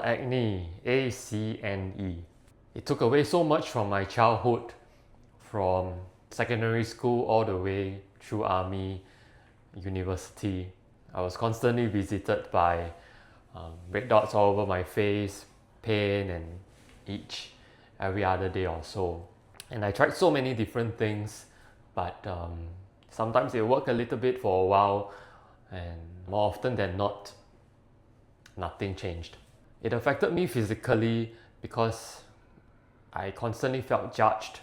Acne, ACNE. It took away so much from my childhood, from secondary school all the way through army, university. I was constantly visited by red dots all over my face, pain and itch every other day or so. And I tried so many different things, but sometimes it worked a little bit for a while, and more often than not, nothing changed. It affected me physically because I constantly felt judged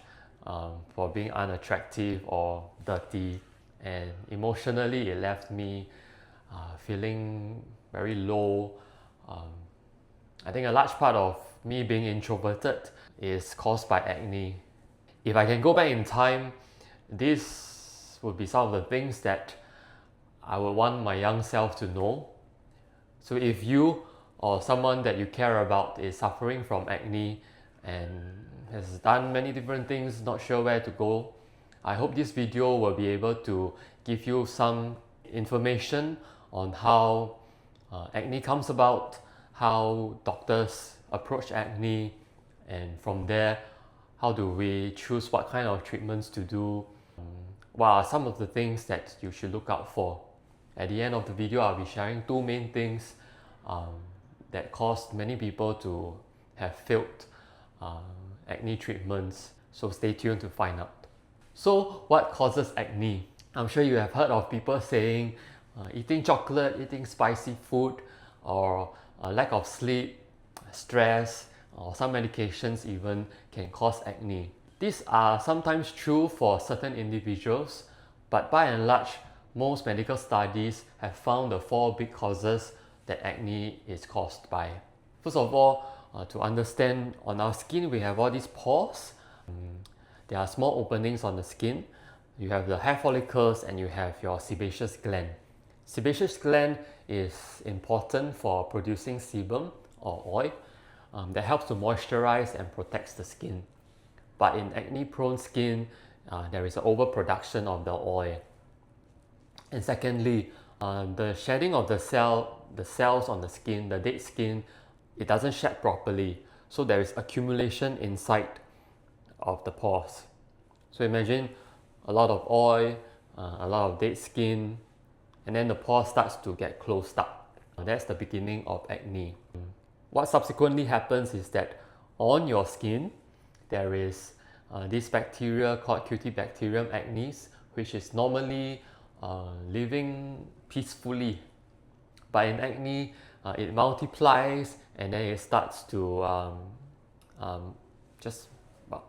for being unattractive or dirty, and emotionally it left me feeling very low. I think a large part of me being introverted is caused by acne. If I can go back in time, this would be some of the things that I would want my young self to know. So if you or someone that you care about is suffering from acne and has done many different things, not sure where to go, I hope this video will be able to give you some information on how acne comes about, how doctors approach acne, and from there, how do we choose what kind of treatments to do, what are some of the things that you should look out for. At the end of the video, I'll be sharing two main things that caused many people to have failed acne treatments, so stay tuned to find out. So what causes acne? I'm sure you have heard of people saying eating chocolate, eating spicy food, or lack of sleep, stress, or some medications even can cause acne. These are sometimes true for certain individuals, but by and large, most medical studies have found the four big causes that acne is caused by. First of all, to understand, on our skin we have all these pores. There are small openings on the skin. You have the hair follicles and you have your sebaceous gland. Sebaceous gland is important for producing sebum or oil that helps to moisturize and protects the skin. But in acne-prone skin, there is an overproduction of the oil. And secondly, the shedding of the cells on the skin, the dead skin, it doesn't shed properly. So there is accumulation inside of the pores. So imagine a lot of oil, a lot of dead skin, and then the pore starts to get closed up. That's the beginning of acne. What subsequently happens is that on your skin, there is this bacteria called Cutibacterium acnes, which is normally living peacefully. But in acne, it multiplies and then it starts to just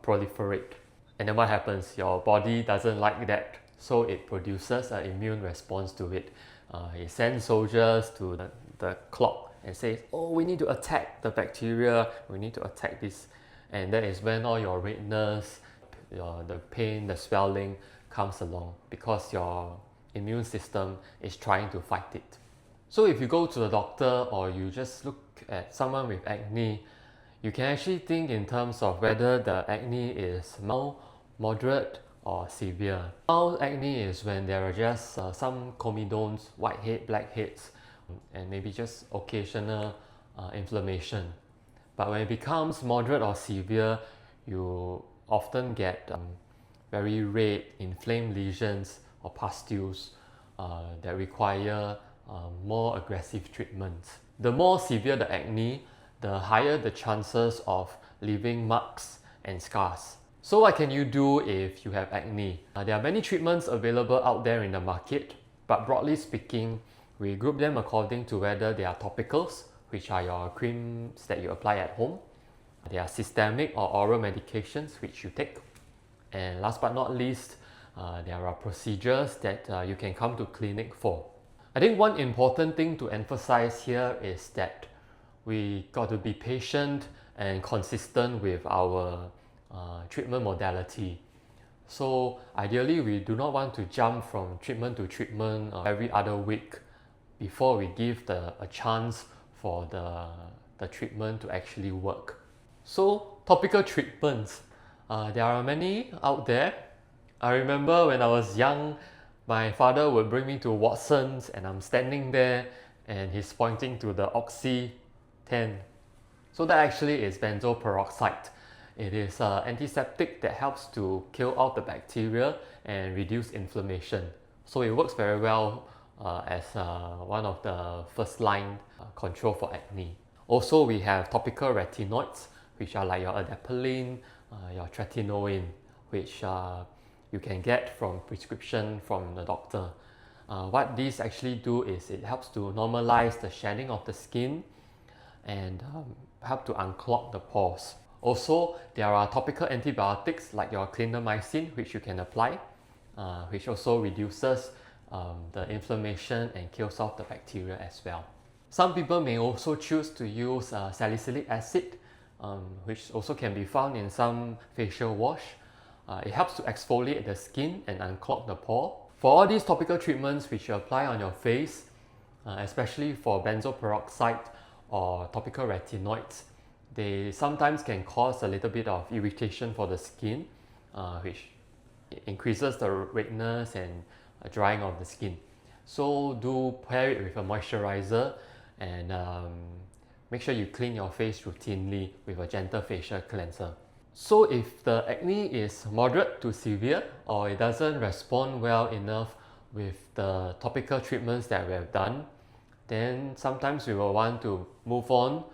proliferate. And then what happens? Your body doesn't like that, so it produces an immune response to it. It sends soldiers to the clock and says, oh, we need to attack the bacteria, we need to attack this. And that is when all your redness, the pain, the swelling comes along, because your immune system is trying to fight it. So if you go to the doctor or you just look at someone with acne, you can actually think in terms of whether the acne is mild, moderate, or severe. Mild acne is when there are just some comedones, whitehead, blackheads, and maybe just occasional inflammation. But when it becomes moderate or severe, you often get very red, inflamed lesions or pustules that require more aggressive treatments. The more severe the acne, the higher the chances of leaving marks and scars. So what can you do if you have acne? There are many treatments available out there in the market, but broadly speaking, we group them according to whether they are topicals, which are your creams that you apply at home. They are systemic or oral medications which you take. And last but not least, there are procedures that you can come to clinic for. I think one important thing to emphasize here is that we got to be patient and consistent with our treatment modality. So ideally, we do not want to jump from treatment to treatment every other week before we give a chance for the treatment to actually work. So topical treatments, there are many out there. I remember when I was young, my father would bring me to Watson's and I'm standing there and he's pointing to the Oxy 10 So that actually is benzoyl peroxide. It is an antiseptic that helps to kill out the bacteria and reduce inflammation. So it works very well as one of the first line control for acne. Also, we have topical retinoids, which are like your adapalene, your tretinoin, which you can get from prescription from the doctor. What these actually do is it helps to normalize the shedding of the skin and help to unclog the pores. Also, there are topical antibiotics like your clindamycin, which you can apply, which also reduces the inflammation and kills off the bacteria as well. Some people may also choose to use salicylic acid, which also can be found in some facial wash. It helps to exfoliate the skin and unclog the pore. For all these topical treatments which you apply on your face, especially for benzoyl peroxide or topical retinoids, they sometimes can cause a little bit of irritation for the skin, which increases the redness and drying of the skin. So do pair it with a moisturizer and make sure you clean your face routinely with a gentle facial cleanser. So if the acne is moderate to severe or it doesn't respond well enough with the topical treatments that we have done, then sometimes we will want to move on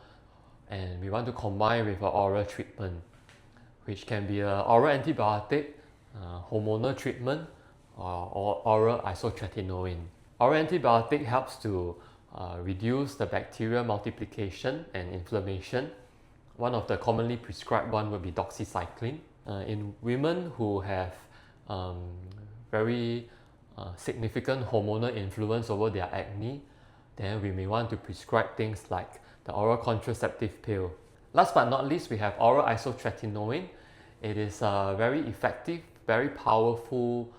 and we want to combine with an oral treatment, which can be an oral antibiotic, hormonal treatment, or oral isotretinoin. Oral antibiotic helps to reduce the bacterial multiplication and inflammation. One of the commonly prescribed one would be doxycycline. In women who have very significant hormonal influence over their acne, then we may want to prescribe things like the oral contraceptive pill. Last but not least, we have oral isotretinoin. It is a very effective, very powerful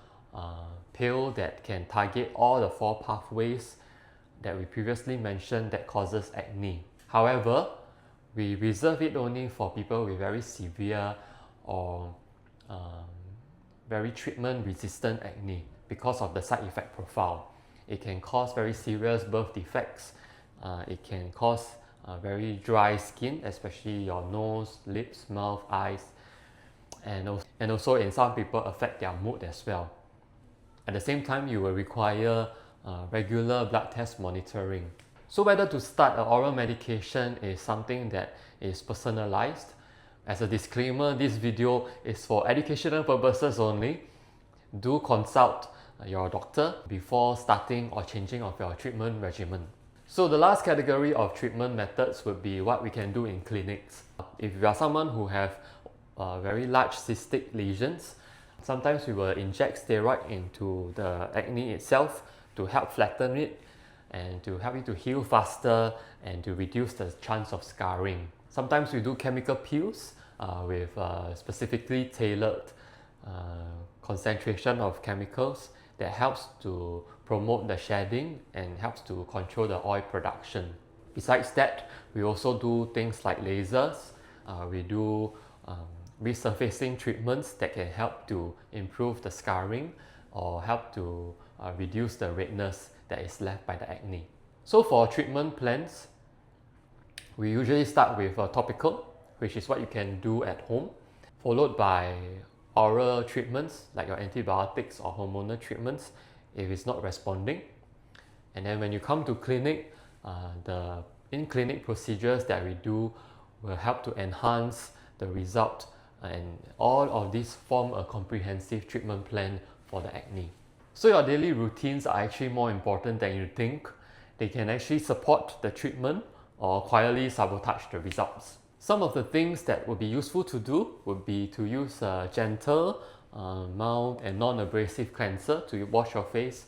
pill that can target all the 4 pathways that we previously mentioned that causes acne. However, we reserve it only for people with very severe or very treatment-resistant acne because of the side effect profile. It can cause very serious birth defects. It can cause very dry skin, especially your nose, lips, mouth, eyes, and also in some people affect their mood as well. At the same time, you will require regular blood test monitoring. So whether to start an oral medication is something that is personalized. As a disclaimer, this video is for educational purposes only. Do consult your doctor before starting or changing of your treatment regimen. So the last category of treatment methods would be what we can do in clinics. If you are someone who have very large cystic lesions, sometimes we will inject steroid into the acne itself to help flatten it and to help it to heal faster and to reduce the chance of scarring. Sometimes we do chemical peels with specifically tailored concentration of chemicals that helps to promote the shedding and helps to control the oil production. Besides that, we also do things like lasers. We do resurfacing treatments that can help to improve the scarring or help to reduce the redness that is left by the acne. So for treatment plans, we usually start with a topical, which is what you can do at home, followed by oral treatments like your antibiotics or hormonal treatments if it's not responding. And then when you come to clinic, the in-clinic procedures that we do will help to enhance the result, and all of these form a comprehensive treatment plan for the acne. So your daily routines are actually more important than you think. They can actually support the treatment or quietly sabotage the results. Some of the things that would be useful to do would be to use a gentle, mild and non-abrasive cleanser to wash your face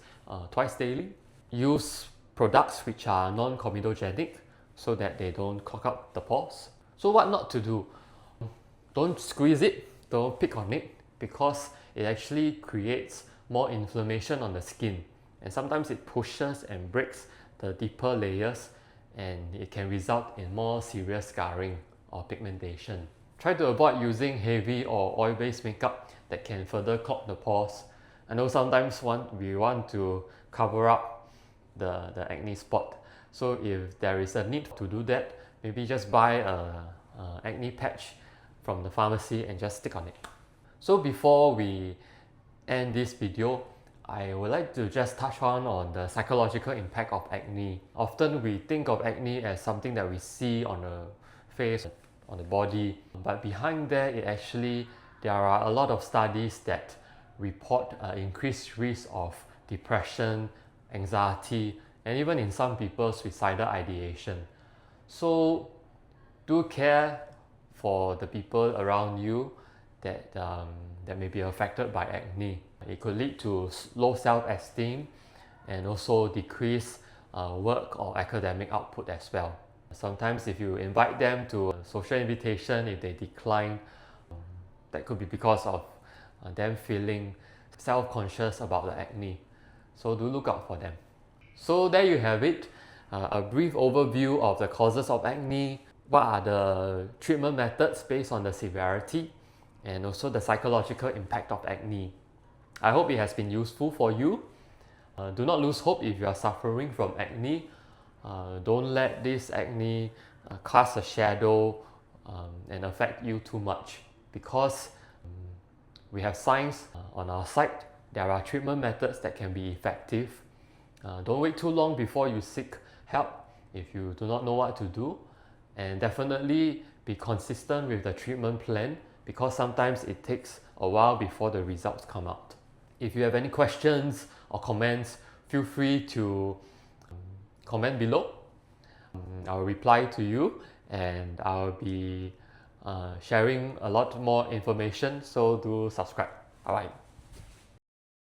twice daily. Use products which are non-comedogenic so that they don't clog up the pores. So what not to do? Don't squeeze it, don't pick on it, because it actually creates more inflammation on the skin, and sometimes it pushes and breaks the deeper layers, and it can result in more serious scarring or pigmentation. Try to avoid using heavy or oil-based makeup that can further clog the pores. I know sometimes we want to cover up the acne spot, so if there is a need to do that, maybe just buy a acne patch from the pharmacy and just stick on it. So before we end this video, I would like to just touch on the psychological impact of acne. Often we think of acne as something that we see on the face, on the body, but behind there, there are a lot of studies that report increased risk of depression, anxiety, and even in some people, suicidal ideation. So do care for the people around you that may be affected by acne. It could lead to low self-esteem and also decrease work or academic output as well. Sometimes if you invite them to a social invitation, if they decline, that could be because of them feeling self-conscious about the acne. So do look out for them. So there you have it, a brief overview of the causes of acne, what are the treatment methods based on the severity, and also the psychological impact of acne. I hope it has been useful for you. Do not lose hope if you are suffering from acne. Don't let this acne cast a shadow and affect you too much, because we have science on our side. There are treatment methods that can be effective. Don't wait too long before you seek help if you do not know what to do, and definitely be consistent with the treatment plan, because sometimes it takes a while before the results come out. If you have any questions or comments, feel free to comment below. I'll reply to you, and I'll be sharing a lot more information, so do subscribe. Alright.